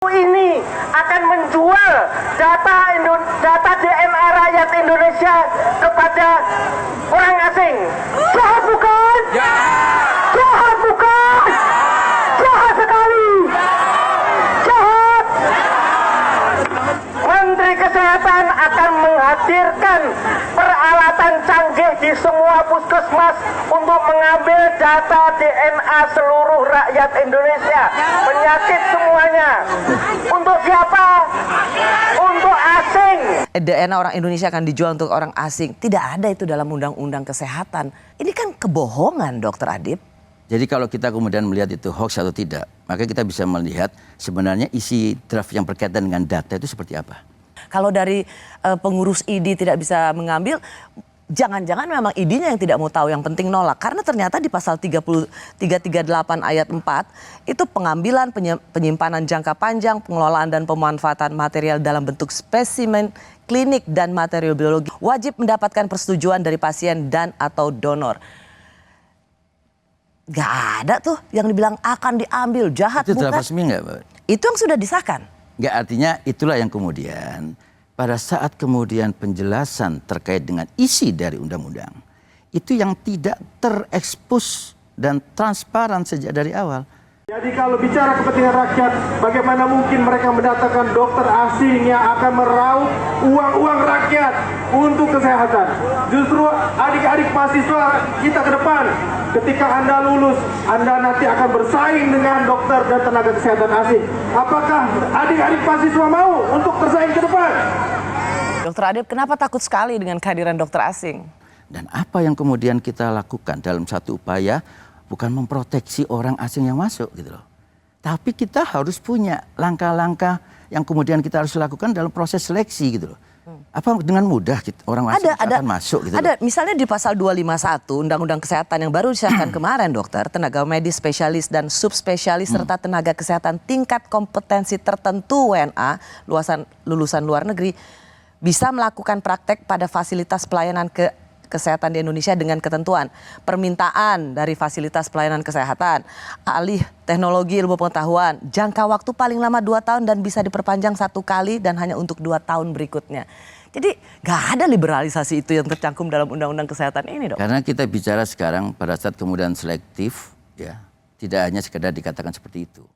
Ini akan menjual data DNA rakyat Indonesia kepada orang asing. Jahat bukan? Jahat bukan? Jahat sekali. Jahat. Menteri Kesehatan akan menghadirkan peralatan canggih di semua puskesmas untuk mengambil data DNA seluruh rakyat Indonesia. Penyakit semuanya. Untuk siapa? Untuk asing. DNA orang Indonesia akan dijual untuk orang asing. Tidak ada itu dalam undang-undang kesehatan. Ini kan kebohongan, Dr. Adib. Jadi kalau kita kemudian melihat itu hoax atau tidak, maka kita bisa melihat sebenarnya isi draft yang berkaitan dengan data itu seperti apa. Kalau dari pengurus ID tidak bisa mengambil, jangan-jangan memang ID-nya yang tidak mau tahu, yang penting nolak. Karena ternyata di pasal 338 ayat 4, itu pengambilan, penyimpanan jangka panjang, pengelolaan dan pemanfaatan material dalam bentuk spesimen klinik dan material biologi wajib mendapatkan persetujuan dari pasien dan atau donor. Gak ada tuh yang dibilang akan diambil, jahat itu bukan? Itu resmi nggak, Pak? Itu yang sudah disahkan. Nggak, artinya itulah yang kemudian pada saat kemudian penjelasan terkait dengan isi dari undang-undang itu yang tidak terekspos dan transparan sejak dari awal. Jadi kalau bicara kepentingan rakyat, bagaimana mungkin mereka mendatangkan dokter asing yang akan meraup uang-uang rakyat untuk kesehatan? Justru adik-adik mahasiswa kita ke depan, ketika Anda lulus, Anda nanti akan bersaing dengan dokter dan tenaga kesehatan asing. Apakah adik-adik mahasiswa mau untuk bersaing ke depan? Dr. Adib, kenapa takut sekali dengan kehadiran dokter asing? Dan apa yang kemudian kita lakukan dalam satu upaya bukan memproteksi orang asing yang masuk gitu loh. Tapi kita harus punya langkah-langkah yang kemudian kita harus lakukan dalam proses seleksi gitu loh. Apa dengan mudah orang asing akan masuk gitu Ada, loh. misalnya di pasal 251 Undang-Undang Kesehatan yang baru disahkan kemarin, dokter, tenaga medis spesialis dan subspesialis serta tenaga kesehatan tingkat kompetensi tertentu WNA, lulusan luar negeri, bisa melakukan praktek pada fasilitas pelayanan kesehatan di Indonesia dengan ketentuan permintaan dari fasilitas pelayanan kesehatan, alih teknologi ilmu pengetahuan, jangka waktu paling lama 2 tahun dan bisa diperpanjang 1 kali dan hanya untuk 2 tahun berikutnya. Jadi gak ada liberalisasi itu yang tercantum dalam undang-undang kesehatan ini, dok. Karena kita bicara sekarang pada saat kemudian selektif, ya tidak hanya sekedar dikatakan seperti itu.